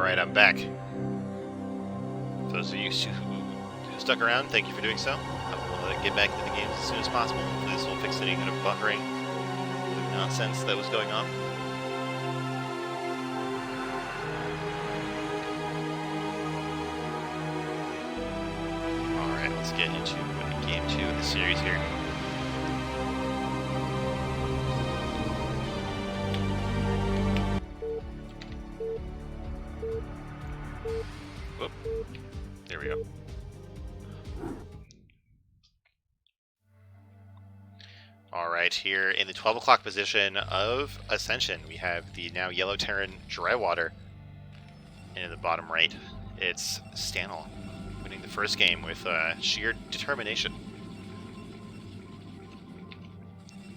Alright, I'm back. For those of you who stuck around, thank you for doing so. I will get back into the games as soon as possible. Hopefully this will fix any kind of buffering nonsense that was going on. Alright, let's get into game 2 of the series here. Whoop. There we go. Alright, here in the 12 o'clock position of Ascension, we have the now yellow Terran Drywater. And in the bottom right, it's Stanel winning the first game with sheer determination.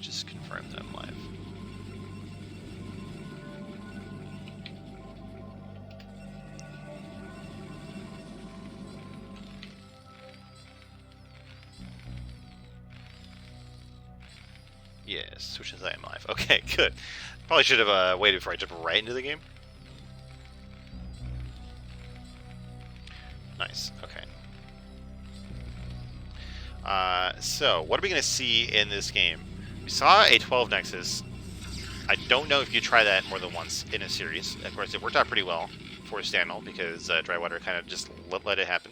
Just confirm that I'm live. Yes, switch as I am live. Okay, good. Probably should have waited before I jump right into the game. Nice, okay. So, what are we going to see in this game? We saw a 12 Nexus. I don't know if you try that more than once in a series. Of course, it worked out pretty well for Stanel because Drywater kind of just let it happen.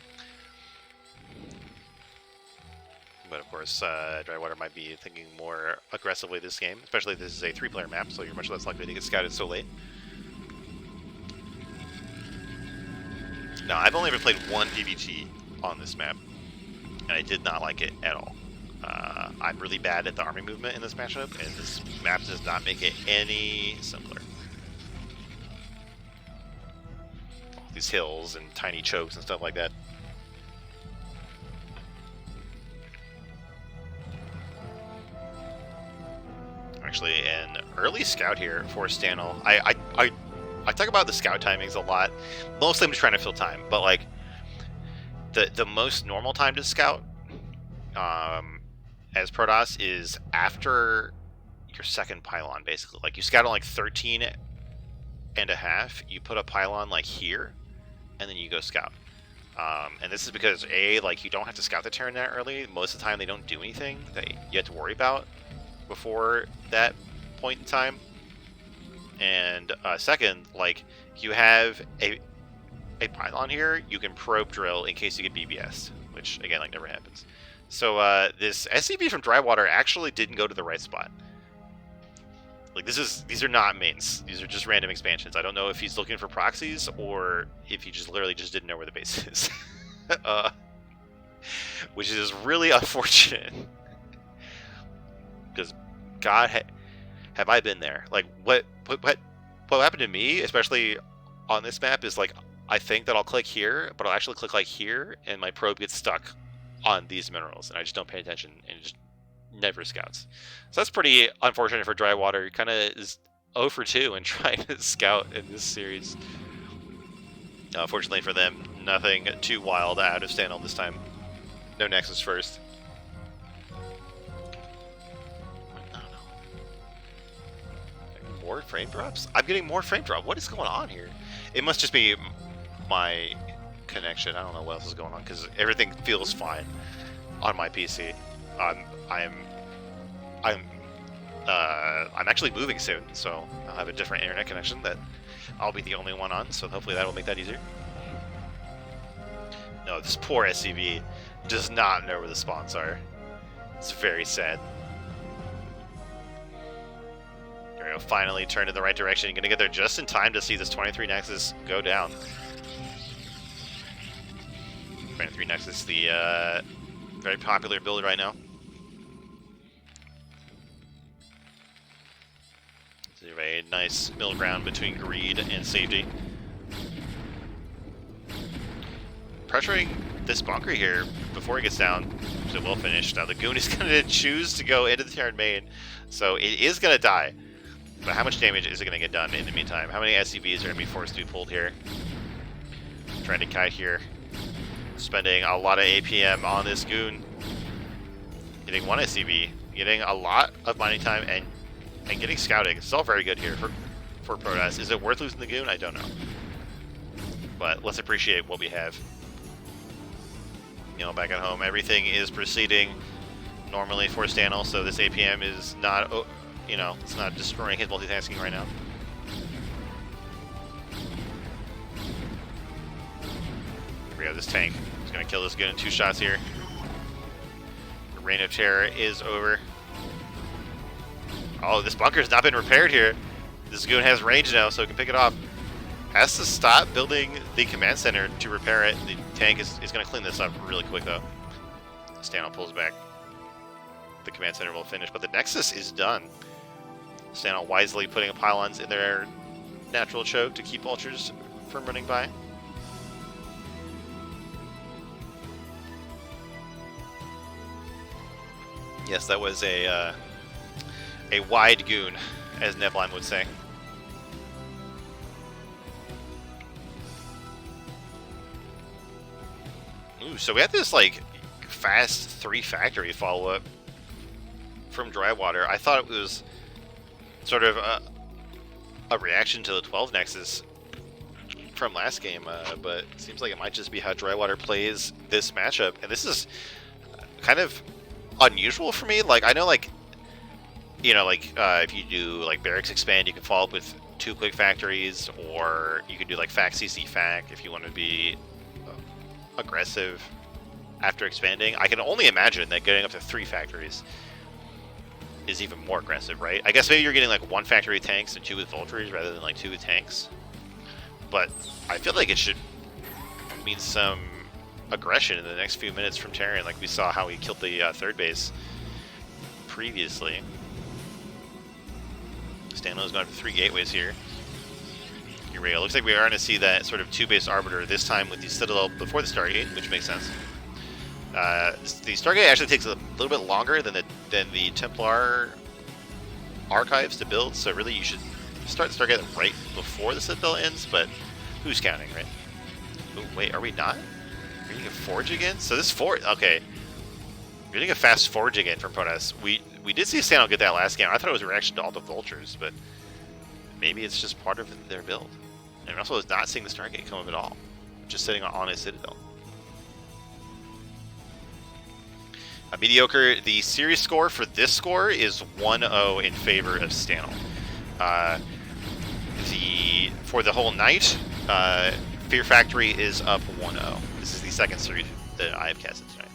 But of course, Drywater might be thinking more aggressively this game, especially if this is a 3-player map, so you're much less likely to get scouted so late. Now, I've only ever played one PvT on this map, and I did not like it at all. I'm really bad at the army movement in this matchup, and this map does not make it any simpler. All these hills and tiny chokes and stuff like that. Actually, an early scout here for Stanel. I talk about the scout timings a lot. Mostly I'm just trying to fill time, but like the most normal time to scout as Protoss is after your second pylon, basically. Like you scout on like 13 and a half, you put a pylon like here, and then you go scout. And this is because like you don't have to scout the Terran that early. Most of the time they don't do anything that you have to worry about before that point in time. And second, like you have a pylon here, you can probe drill in case you get BBS, which again like never happens. So this SCP from Drywater actually didn't go to the right spot. Like these are not mains. These are just random expansions. I don't know if he's looking for proxies or if he just literally just didn't know where the base is. Which is really unfortunate. Because God, have I been there? Like what happened to me, especially on this map, is like I think that I'll click here, but I'll actually click like here, and my probe gets stuck on these minerals, and I just don't pay attention, and it just never scouts. So that's pretty unfortunate for Drywater. Kind of is 0 for 2 in trying to scout in this series. Fortunately for them, nothing too wild out of Stanel this time. No Nexus first. More frame drops? I'm getting more frame drop. What is going on here? It must just be my connection. I don't know what else is going on because everything feels fine on my PC. I'm actually moving soon, so I'll have a different internet connection that I'll be the only one on. So hopefully that will make that easier. No, this poor SCV does not know where the spawns are. It's very sad. Finally turned in the right direction. You're going to get there just in time to see this 23 Nexus go down. 23 Nexus, the very popular build right now. It's a very nice middle ground between greed and safety. Pressuring this bunker here before he gets down, so well finished. Now the Goon is going to choose to go into the Terran main, so it is going to die. But how much damage is it going to get done in the meantime? How many SCVs are going to be forced to be pulled here? Trying to kite here. Spending a lot of APM on this Goon. Getting one SCV. Getting a lot of mining time and getting scouting. It's all very good here for Protoss. Is it worth losing the Goon? I don't know. but let's appreciate what we have. You know, back at home, everything is proceeding normally for Stanel, so this APM is not, you know, it's not destroying his multitasking right now. Here we go, this tank is going to kill this gun in 2 shots here. The Reign of Terror is over. Oh, this bunker's not been repaired here. This goon has range now, so it can pick it off. Has to stop building the command center to repair it. The tank is going to clean this up really quick, though. Stanel pulls back. The command center will finish, but the Nexus is done. Stanel wisely putting pylons in their natural choke to keep vultures from running by. Yes, that was a wide goon, as Nebline would say. Ooh, so we had this like fast 3 factory follow-up from Drywater. I thought it was sort of a reaction to the 12 Nexus from last game, but it seems like it might just be how Drywater plays this matchup. And this is kind of unusual for me. Like, I know, like, you know, like, if you do, like, Barracks Expand, you can follow up with 2 quick factories, or you can do, like, Fac CC Fac if you want to be aggressive after expanding. I can only imagine that getting up to 3 factories is even more aggressive, right? I guess maybe you're getting, like, 1 factory tanks and 2 with Vultures rather than, like, 2 with tanks. But I feel like it should mean some aggression in the next few minutes from Terran, like we saw how he killed the 3rd base previously. Stanley's going for 3 gateways here. Here we go. Looks like we are going to see that sort of 2-base Arbiter this time with the Citadel before the Stargate, which makes sense. The Stargate actually takes a little bit longer than the Templar archives to build, so really you should start the Stargate right before the Citadel ends, but who's counting, right? Oh, wait, are we not? Are you getting a Forge again? So this Forge, okay. We're getting a fast Forge again from Protoss. We did see Stanel get that last game. I thought it was a reaction to all the Vultures, but maybe it's just part of their build. And also is not seeing the Stargate come up at all. Just sitting on a Citadel. A mediocre. The series score for this score is 1-0 in favor of Stanel. For the whole night, Fear Factory is up 1-0. This is the second series that I have casted tonight.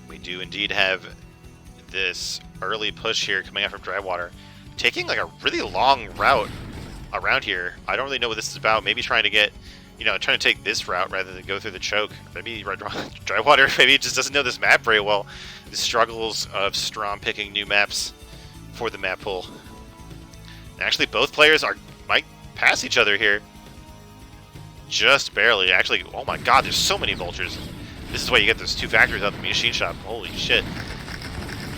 We do indeed have this early push here coming out from Drywater, taking like a really long route around here. I don't really know what this is about. Maybe trying to get, you know, trying to take this route rather than go through the choke. Maybe Drywater maybe just doesn't know this map very well. The struggles of Strom picking new maps for the map pool. And actually, both players might pass each other here. Just barely. Actually, oh my god, there's so many Vultures. This is why you get those 2 factories out of the machine shop. Holy shit.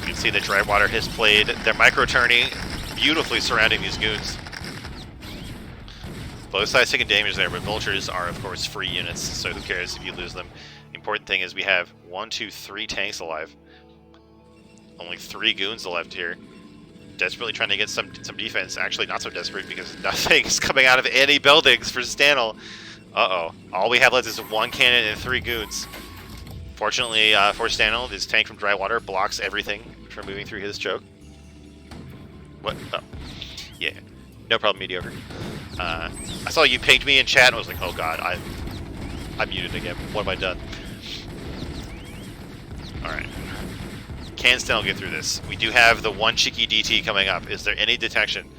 You can see that Drywater has played their micro-tourney beautifully surrounding these goons. Both sides taking damage there, but Vultures are, of course, free units, so who cares if you lose them. The important thing is we have 1, 2, 3 tanks alive. Only 3 goons left here. Desperately trying to get some defense. Actually, not so desperate because nothing's coming out of any buildings for Stanel. Uh-oh. All we have left is 1 cannon and 3 goons. Fortunately for Stanel, this tank from Drywater blocks everything from moving through his choke. What? Oh. Yeah. No problem, mediocre. I saw you pinged me in chat and I was like, oh god, I'm muted again. What have I done? Alright. Can Stanel get through this? We do have the 1 cheeky DT coming up. Is there any detection?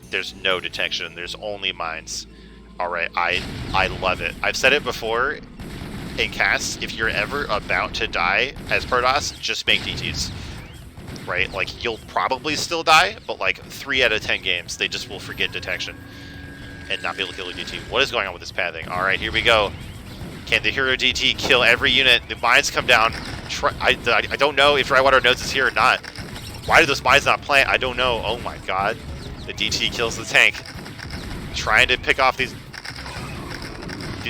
There's no detection. There's only mines. Alright, I love it. I've said it before in casts, if you're ever about to die as Protoss, just make DTs. Right? Like, you'll probably still die, but like 3 out of 10 games, they just will forget detection and not be able to kill a DT. What is going on with this pathing? Alright, here we go. Can the hero DT kill every unit? The mines come down. I don't know if Drywater knows it's here or not. Why do those mines not plant? I don't know. Oh my god. The DT kills the tank. Trying to pick off these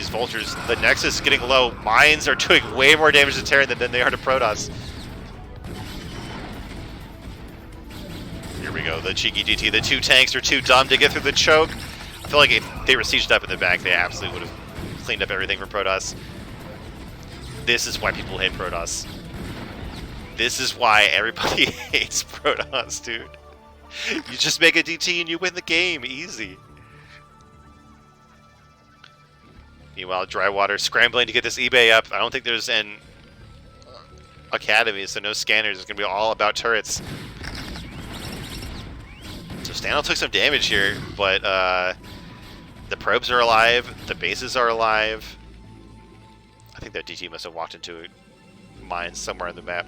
Vultures. The Nexus is getting low. Mines are doing way more damage to Terran than they are to Protoss. we go. The cheeky DT. The two tanks are too dumb to get through the choke. I feel like if they were sieged up in the back, they absolutely would have cleaned up everything from Protoss. This is why people hate Protoss. This is why everybody hates Protoss, dude. You just make a DT and you win the game. Easy. Meanwhile, Drywater scrambling to get this eBay up. I don't think there's an academy, so no scanners. It's going to be all about turrets. So Stanel took some damage here, but the probes are alive. The bases are alive. I think that DT must have walked into a mine somewhere on the map.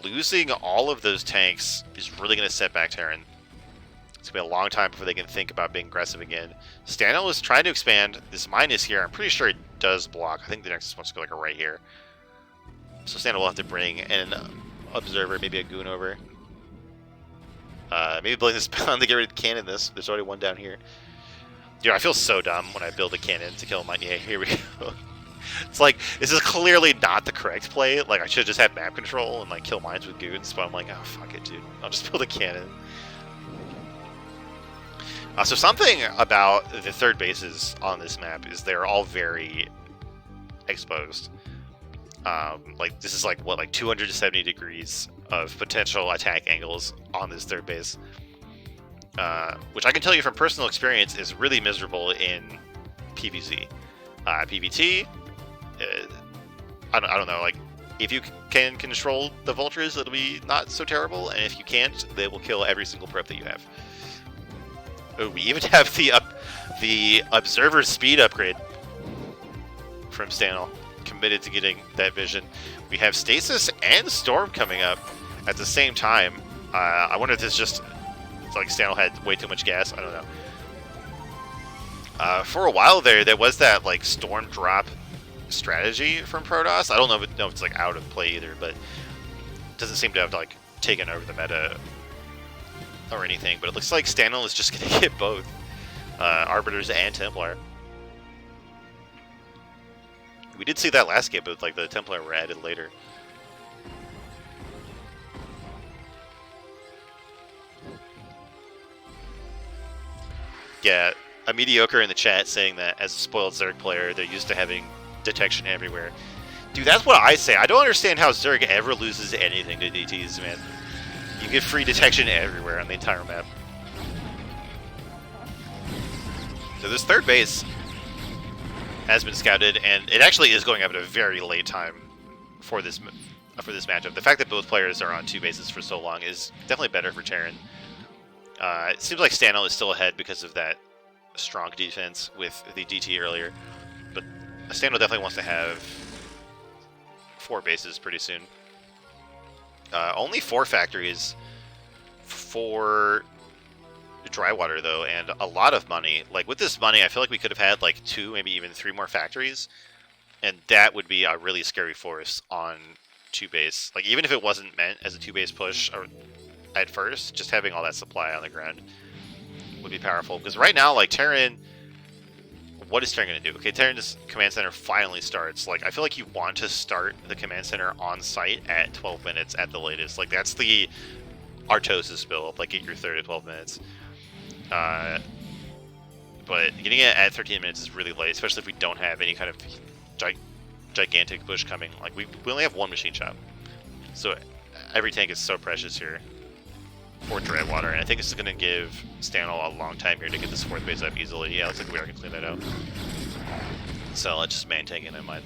Losing all of those tanks is really going to set back Terran. It's going to be a long time before they can think about being aggressive again. Stanel is trying to expand. This mine is here. I'm pretty sure it does block. I think the next one's going to go like right here. So Stanel will have to bring an observer, maybe a goon over. Maybe building this bound to get rid of the cannon. There's already one down here. Dude, I feel so dumb when I build a cannon to kill mine. Yeah, here we go. It's like, this is clearly not the correct play. Like, I should just have map control and like kill mines with goons, but I'm like, oh, fuck it, dude. I'll just build a cannon. So something about the third bases on this map is they're all very exposed. Like, this is like, what, like 270 degrees of potential attack angles on this third base. Which I can tell you from personal experience is really miserable in PvZ. PvT, I don't know, like, if you can control the vultures, it'll be not so terrible, and if you can't, they will kill every single prep that you have. Oh, we even have the observer speed upgrade from Stanel, committed to getting that vision. We have Stasis and Storm coming up at the same time. I wonder if this just, it's like Stanel had way too much gas, I don't know. For a while there was that like Storm drop strategy from Protoss. I don't know if it's like out of play either, but it doesn't seem to have like taken over the meta or anything. But it looks like Stanel is just going to get both Arbiters and Templar. We did see that last game, but like the Templar were added later. Yeah, a mediocre in the chat saying that as a spoiled Zerg player, they're used to having detection everywhere. Dude, that's what I say. I don't understand how Zerg ever loses anything to DTs, man. You get free detection everywhere on the entire map. So this third base has been scouted, and it actually is going up at a very late time for this matchup. The fact that both players are on two bases for so long is definitely better for Terran. It seems like Stanel is still ahead because of that strong defense with the DT earlier, but Stanel definitely wants to have 4 bases pretty soon. Only 4 factories for Drywater though, and a lot of money. Like with this money, I feel like we could have had like 2, maybe even 3 more factories, and that would be a really scary force on 2 base. Like even if it wasn't meant as a 2 base push or at first, just having all that supply on the ground would be powerful. Because right now, like Terran, what is Terran going to do? Okay, Terran's command center finally starts. Like I feel like you want to start the command center on site at 12 minutes at the latest. Like that's the Artosis build, like get your third at 12 minutes. But getting it at 13 minutes is really late, especially if we don't have any kind of gigantic push coming. Like we only have 1 machine shop, so every tank is so precious here for Drywater, and I think this is going to give Stanel a long time here to get this 4th base up easily. Yeah, looks like we are going to clean that out. So let's just main tank it in mine.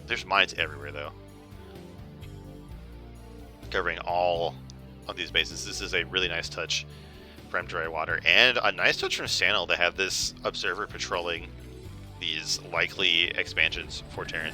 There's mines everywhere though, covering all of these bases. This is a really nice touch from Drywater, and a nice touch from Stanel to have this observer patrolling these likely expansions for Terran.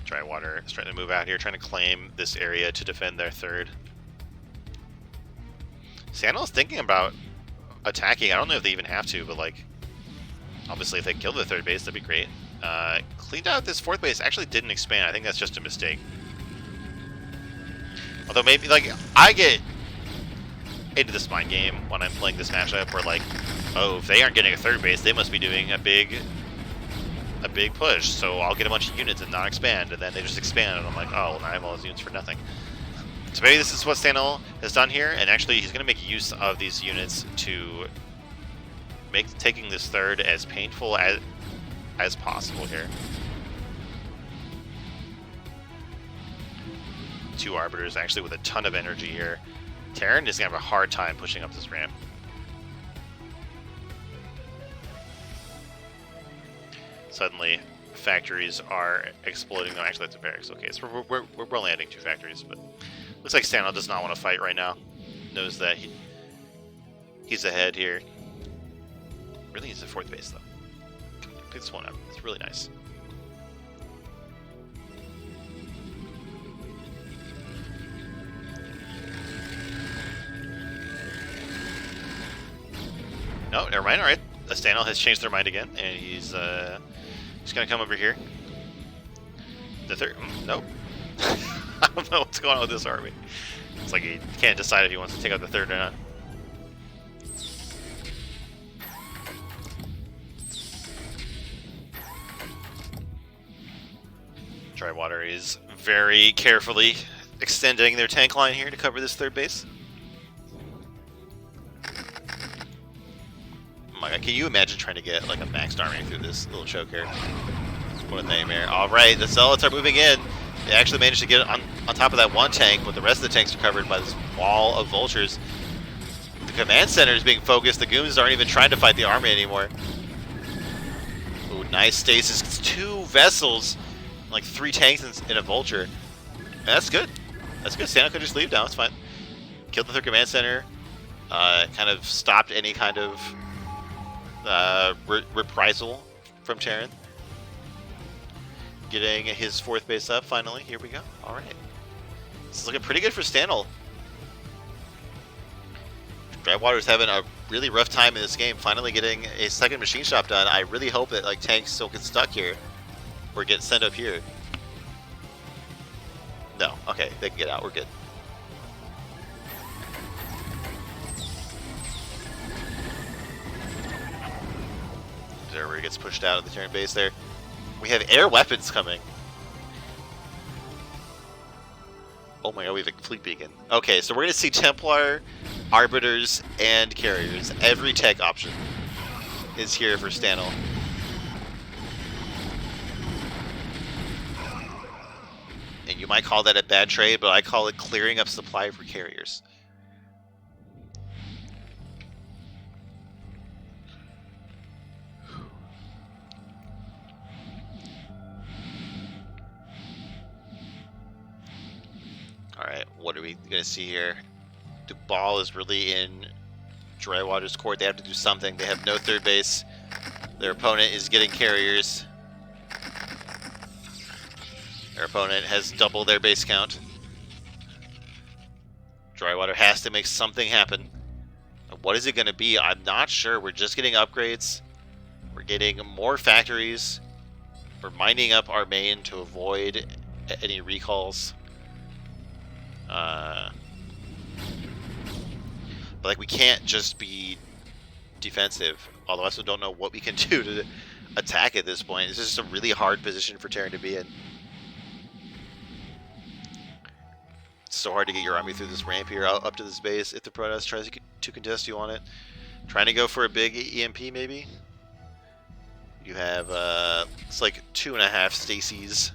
Drywater is trying to move out here, trying to claim this area to defend their 3rd. Stanel's thinking about attacking. I don't know if they even have to, but like, obviously if they kill the 3rd base, that'd be great. Cleaned out this 4th base, actually didn't expand. I think that's just a mistake. Although maybe, like, I get into this mind game when I'm playing this matchup where, like, oh, if they aren't getting a third base, they must be doing a big push, so I'll get a bunch of units and not expand, and then they just expand, and I'm like, oh, well, now I have all those units for nothing. So maybe this is what Stanel has done here, and actually he's going to make use of these units to make taking this third as painful as possible here. 2 Arbiters actually with a ton of energy here. Terran is going to have a hard time pushing up this ramp. Suddenly, factories are exploding. No, actually, that's a barracks. Okay, so we're only adding 2 factories, but looks like Stanel does not want to fight right now. Knows that he's ahead here. Really needs a 4th base, though. Pick this one up. It's really nice. No, never mind. All right, Stanel has changed their mind again, and he's gonna come over here. The third, nope. I don't know what's going on with this army. It's like he can't decide if he wants to take out the third or not. Drywater is very carefully extending their tank line here to cover this third base. Oh my god, can you imagine trying to get like a maxed army through this little choke here? What a nightmare. Alright, the Zealots are moving in. They actually managed to get on top of that one tank, but the rest of the tanks are covered by this wall of vultures. The command center is being focused. The goons aren't even trying to fight the army anymore. Ooh, nice stasis. It's 2 vessels, like 3 tanks and a vulture. And that's good. That's good. Stanel could just leave now. It's fine. Killed the 3rd command center. Kind of stopped any kind of reprisal from Terran. Getting his 4th base up finally. Here we go. Alright. This is looking pretty good for Stanel. Drywater's having a really rough time in this game, finally getting a 2nd machine shop done. I really hope that like tanks don't get stuck here or get sent up here. No. Okay, they can get out. We're good. Where gets pushed out of the Terran base there. We have air weapons coming. Oh my god, we have a fleet beacon. Okay, so we're going to see Templar, Arbiters, and Carriers. Every tech option is here for Stanel. And you might call that a bad trade, but I call it clearing up supply for Carriers. Alright, what are we going to see here? The ball is really in Drywater's court. They have to do something. They have no 3rd base. Their opponent is getting carriers. Their opponent has double their base count. Drywater has to make something happen. What is it going to be? I'm not sure. We're just getting upgrades. We're getting more factories. We're mining up our main to avoid any recalls. But like we can't just be defensive, although I also don't know what we can do to attack at this point. This is just a really hard position for Terran to be in. It's so hard to get your army through this ramp here up to this base if the Protoss tries to contest you on it. Trying to go for a big EMP maybe. You have it's like 2.5 Stacies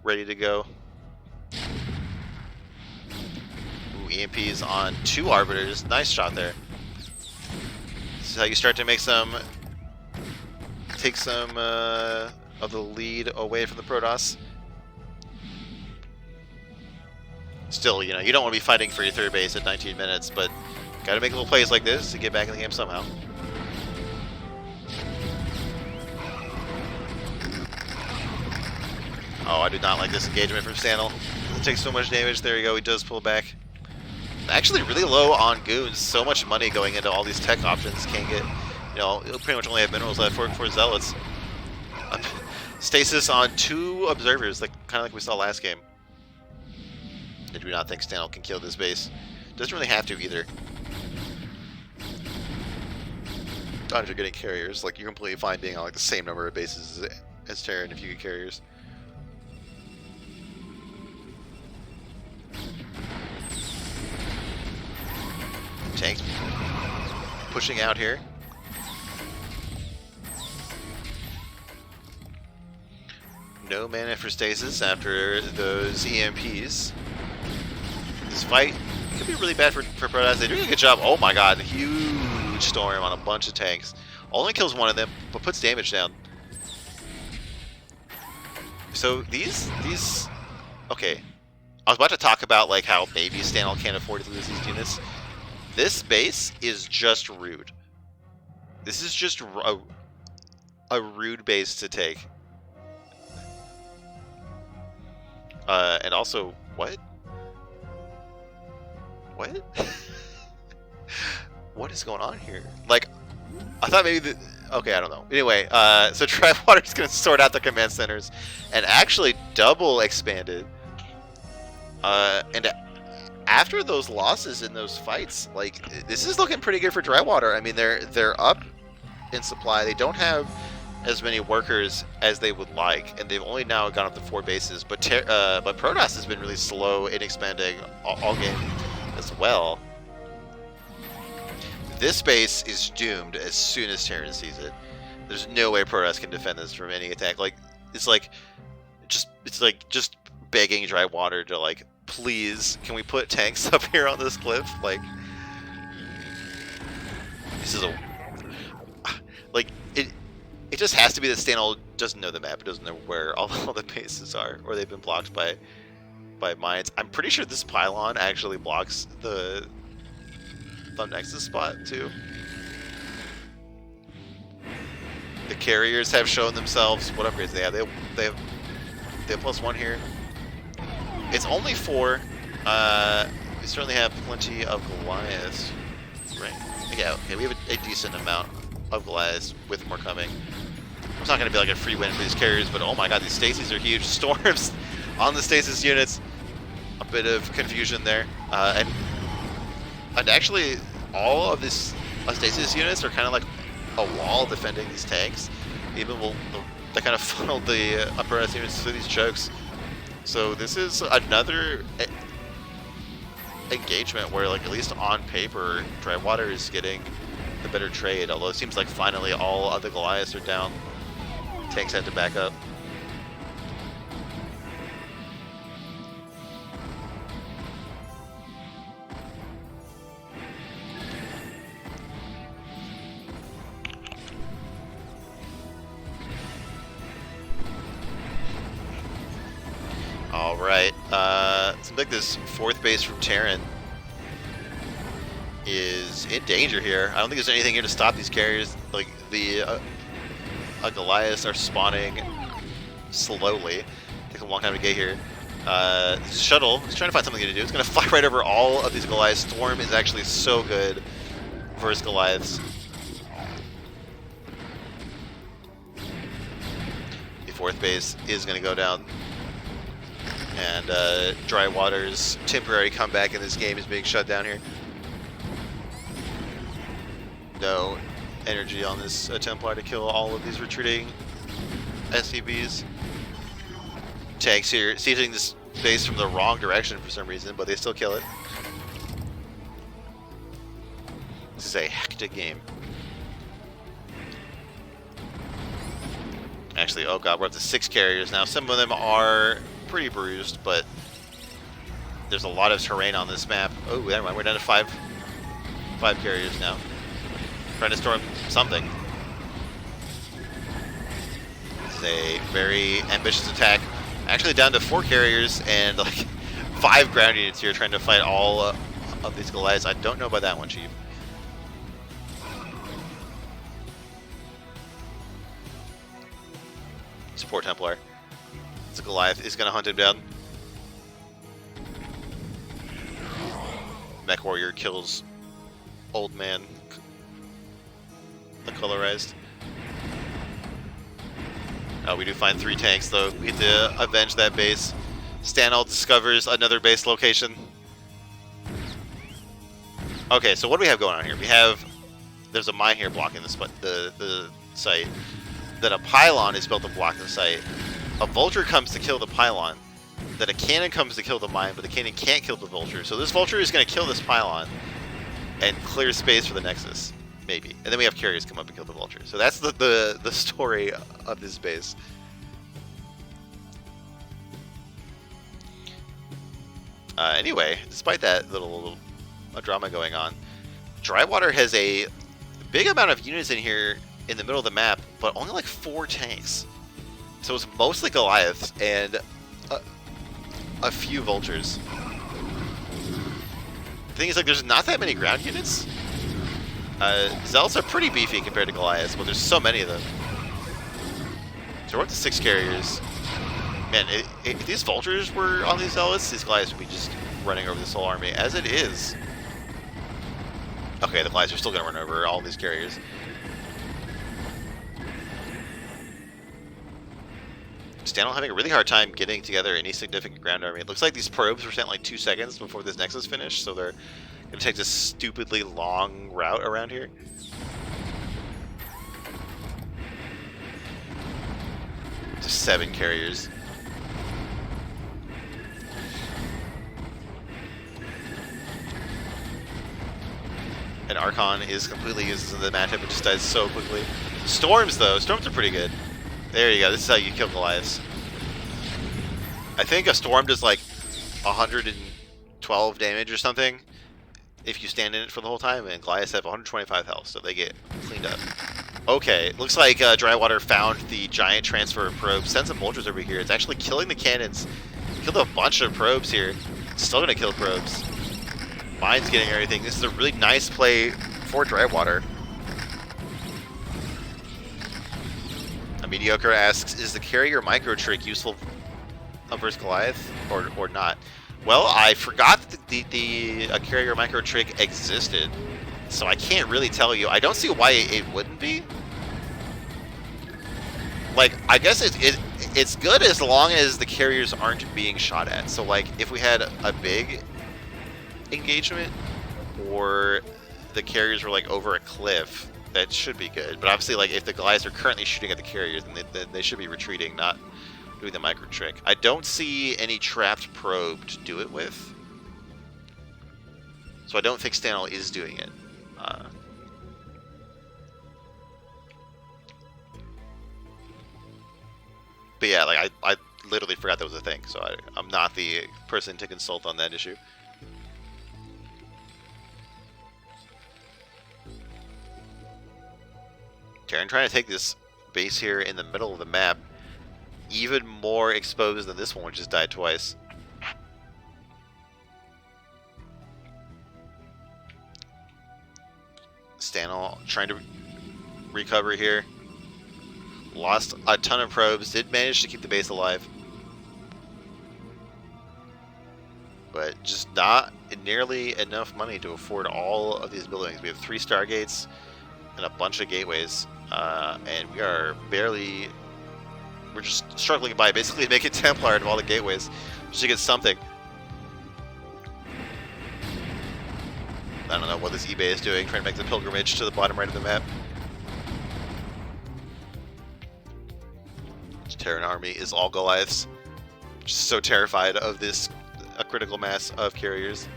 ready to go. EMPs on 2 Arbiters. Nice shot there. This is how you start to make take some of the lead away from the Protoss. Still, you know, you don't want to be fighting for your 3rd base at 19 minutes, but got to make little plays like this to get back in the game somehow. Oh, I do not like this engagement from Stanel. It takes so much damage. There you go. He does pull back. Actually really low on goons. So much money going into all these tech options. Can't get, you know, he'll pretty much only have minerals left for Zealots. Stasis on 2 observers, like kind of like we saw last game. I do not think Stanel can kill this base. Doesn't really have to either. times you're getting carriers. Like, you're completely fine being on like the same number of bases as Terran if you get carriers. Tanks pushing out here. No mana for stasis after those EMPs. This fight could be really bad for Protoss. They're doing a good job. Oh my god, huge storm on a bunch of tanks. Only kills one of them, but puts damage down. So these okay. I was about to talk about like how maybe Stanel can't afford to lose these units. This base is just rude. This is just a rude base to take. And also, what? What? What is going on here? Like, I thought maybe the... Okay, I don't know. Anyway, so Triwater's going to sort out the command centers and actually double expanded. And after those losses in those fights, like, this is looking pretty good for Drywater. I mean, they're up in supply. They don't have as many workers as they would like, and they've only now gone up to 4 bases. But Protoss has been really slow in expanding all game as well. This base is doomed as soon as Terran sees it. There's no way Protoss can defend this from any attack. Like, it's like just begging Drywater to, like, please, can we put tanks up here on this cliff? Like, this is a... Like, it just has to be that Stanel doesn't know the map. It doesn't know where all the bases are, or they've been blocked by mines. I'm pretty sure this pylon actually blocks the Nexus spot too. The carriers have shown themselves. What upgrades they have? They have +1 here. It's only 4. We certainly have plenty of Goliaths, right? Yeah, okay, we have a decent amount of Goliaths with more coming. It's not going to be like a free win for these carriers, but oh my god, these stasis are huge. Storms on the stasis units. A bit of confusion there. And actually, all of these stasis units are kind of like a wall defending these tanks. Even they kind of funneled the upper S units through these chokes. So this is another engagement where, like, at least on paper, Drywater is getting the better trade. Although it seems like finally all of the Goliaths are down. Tanks have to back up. All right. Seems like this 4th base from Terran is in danger here. I don't think there's anything here to stop these carriers. Like, the Goliaths are spawning slowly. Takes a long time to get here. Shuttle is trying to find something to do. It's going to fly right over all of these Goliaths. Storm is actually so good versus Goliaths. The 4th base is going to go down. And Drywater's temporary comeback in this game is being shut down here. No energy on this Templar to kill all of these retreating SCBs. Tanks here seizing this base from the wrong direction for some reason, but they still kill it. This is a hectic game. Actually, oh god, we're up to 6 carriers now. Some of them are pretty bruised, but there's a lot of terrain on this map. Oh, never mind, we're down to 5 carriers now. Trying to storm something. This is a very ambitious attack. Actually down to 4 carriers and like 5 ground units here trying to fight all of these Goliaths. I don't know about that one, Chief. Support Templar. This Goliath is going to hunt him down. Mech Warrior kills Old Man, the colorized. We do find 3 tanks though. We need to avenge that base. Stanel discovers another base location. Okay, so what do we have going on here? We have there's a mine here blocking the site. Then a pylon is built to block the site. A vulture comes to kill the pylon. Then a cannon comes to kill the mine, but the cannon can't kill the vulture. So this vulture is going to kill this pylon and clear space for the nexus, maybe. And then we have carriers come up and kill the vulture. So that's the story of this base. Anyway, despite that little drama going on, Drywater has a big amount of units in here in the middle of the map, but only like 4 tanks. So it's mostly Goliaths and a few vultures. The thing is, like, there's not that many ground units. Zealots are pretty beefy compared to Goliaths, but there's so many of them. So we're up to 6 carriers. Man, if these vultures were on these Zealots, these Goliaths would be just running over this whole army. As it is... Okay, the Goliaths are still going to run over all these carriers. Stanel having a really hard time getting together any significant ground army. It looks like these probes were sent like 2 seconds before this nexus finished, so they're going to take this stupidly long route around here. Just 7 carriers. And Archon is completely useless in the matchup. It just dies so quickly. Storms, though. Storms are pretty good. There you go. This is how you kill Goliaths. I think a Storm does like 112 damage or something if you stand in it for the whole time, and Goliaths have 125 health, so they get cleaned up. Okay, looks like Drywater found the giant transfer of probes. Send some vultures over here. It's actually killing the cannons. Killed a bunch of probes here. It's still going to kill probes. Mine's getting everything. This is a really nice play for Drywater. A Mediocre asks, is the carrier micro trick useful versus Goliath or not? Well, I forgot that the carrier micro trick existed, so I can't really tell you. I don't see why it wouldn't be. Like, I guess it's good as long as the carriers aren't being shot at. So, like, if we had a big engagement or the carriers were like over a cliff, that should be good. But obviously, like, if the Goliaths are currently shooting at the carriers, then they should be retreating, not doing the micro trick. I don't see any trapped probe to do it with, so I don't think Stanel is doing it. But yeah, like, I literally forgot that was a thing, so I'm not the person to consult on that issue. Terran trying to take this base here in the middle of the map, even more exposed than this one, which just died twice. Stanel trying to recover here. Lost a ton of probes, did manage to keep the base alive. But just not nearly enough money to afford all of these buildings. We have 3 Stargates and a bunch of gateways. And we are barely... We're just struggling by basically making Templar out of all the gateways just to get something. I don't know what this eBay is doing, trying to make the pilgrimage to the bottom right of the map. This Terran army is all Goliaths. Just so terrified of this a critical mass of carriers.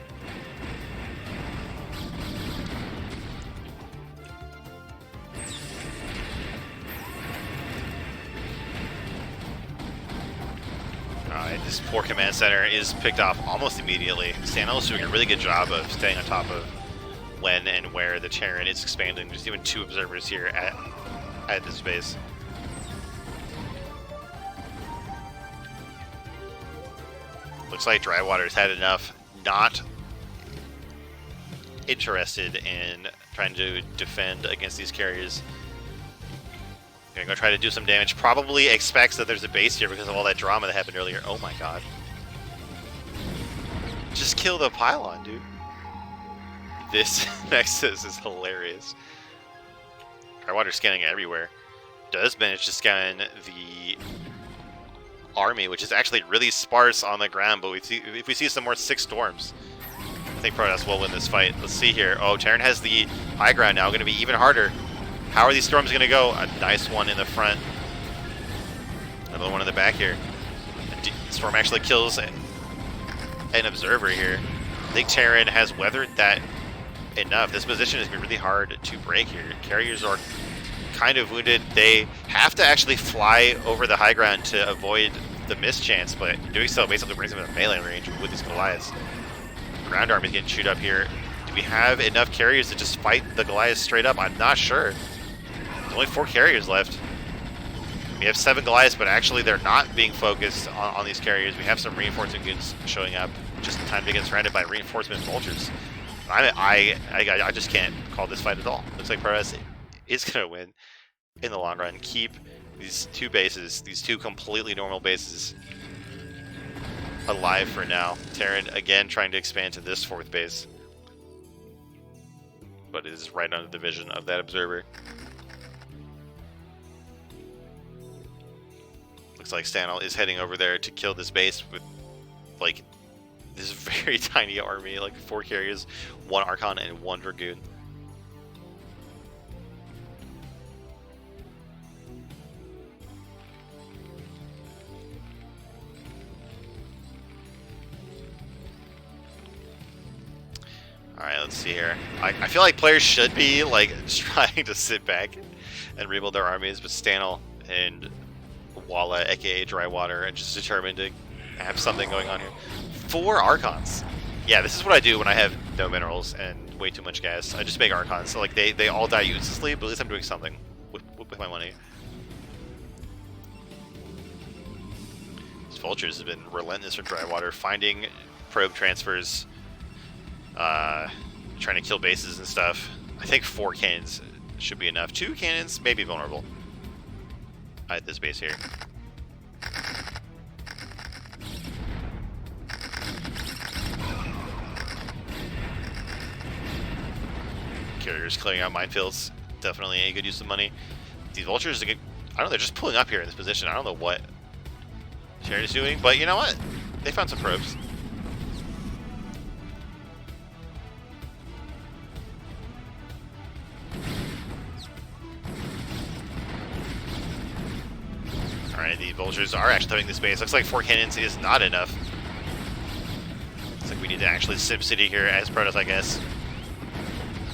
This poor command center is picked off almost immediately. Stanel is doing a really good job of staying on top of when and where the Terran is expanding. There's even 2 observers here at this base. Looks like Drywater's had enough, not interested in trying to defend against these carriers. Gonna go try to do some damage. Probably expects that there's a base here because of all that drama that happened earlier. Oh my god. Just kill the pylon, dude. This Nexus is hilarious. Drywater's scanning everywhere. Does manage to scan the army, which is actually really sparse on the ground, but if we see some more 6 storms, think Protoss will win this fight. Let's see here. Oh, Terran has the high ground now. Going to be even harder. How are these storms going to go? A nice one in the front. Another one in the back here. Storm actually kills an observer here. I think Terran has weathered that enough. This position is going to be really hard to break here. Carriers are kind of wounded. They have to actually fly over the high ground to avoid the mischance, but doing so basically brings them in melee range with these Goliaths. Ground army is getting chewed up here. Do we have enough carriers to just fight the Goliaths straight up? I'm not sure. There's only 4 carriers left. We have 7 Goliaths, but actually they're not being focused on these carriers. We have some reinforcement goons showing up just in time to get surrounded by reinforcement vultures. I just can't call this fight at all. Looks like Protoss is going to win in the long run. Keep these 2 bases, these 2 completely normal bases, alive for now. Terran again trying to expand to this 4th base, but it is right under the vision of that observer. Looks like Stanel is heading over there to kill this base with like this very tiny army, like 4 carriers, 1 Archon, and 1 Dragoon. Alright, let's see here. I feel like players should be like just trying to sit back and rebuild their armies, but Stanel and Walla, aka Drywater, are just determined to have something going on here. 4 Archons. Yeah, this is what I do when I have no minerals and way too much gas. I just make Archons. So like they all die uselessly, but at least I'm doing something with my money. These vultures have been relentless for Drywater, finding probe transfers, trying to kill bases and stuff. I think 4 cannons should be enough. 2 cannons may be vulnerable at this base here. Carriers clearing out minefields, definitely a good use of money. These vultures, I don't know, they're just pulling up here in this position. I don't know what Terran is doing, but you know what? They found some probes. Alright, the vultures are actually hitting this base. Looks like 4 cannons is not enough. Looks like we need to actually SimCity here as Protoss, I guess.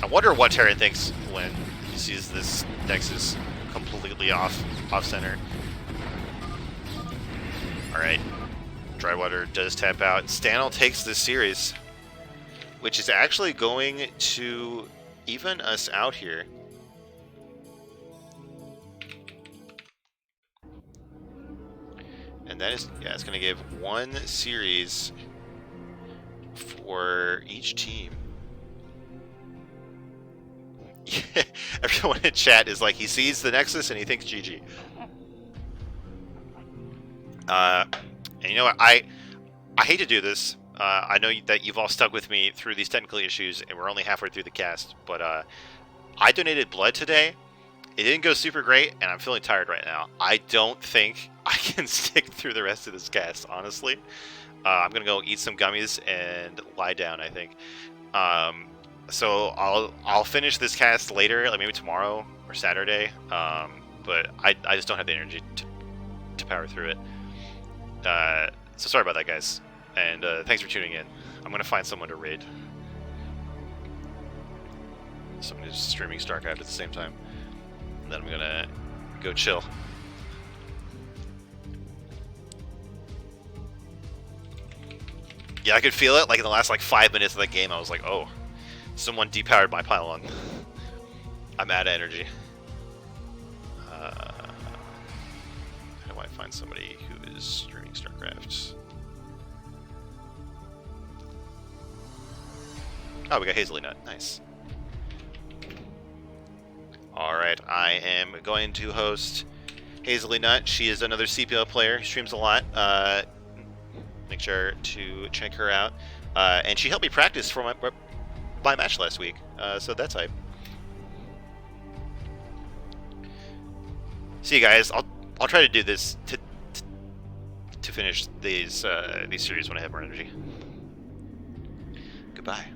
I wonder what Terran thinks when he sees this Nexus completely off center. Alright, Drywater does tap out. Stanel takes this series, which is actually going to even us out here. And that is, yeah, it's going to give 1 series for each team. Everyone in chat is like, he sees the Nexus and he thinks GG. And you know what? I hate to do this. I know that you've all stuck with me through these technical issues, and we're only halfway through the cast. But I donated blood today. It didn't go super great, and I'm feeling tired right now. I don't think I can stick through the rest of this cast, honestly. I'm gonna go eat some gummies and lie down, I think. So I'll finish this cast later, like maybe tomorrow or Saturday. But I just don't have the energy to power through it. So sorry about that, guys. And thanks for tuning in. I'm gonna find someone to raid. Someone who's streaming StarCraft at the same time. And then I'm gonna go chill. Yeah, I could feel it. Like in the last 5 minutes of the game, I was like, oh. Someone depowered my pylon. I'm out of energy. How do I find somebody who is streaming StarCraft? Oh, we got Hazily Nut. Nice. Alright, I am going to host Hazily Nut. She is another CPL player, streams a lot. Make sure to check her out. And she helped me practice for my match last week, so that's hype. See you guys. I'll try to do this to finish these series when I have more energy. Goodbye.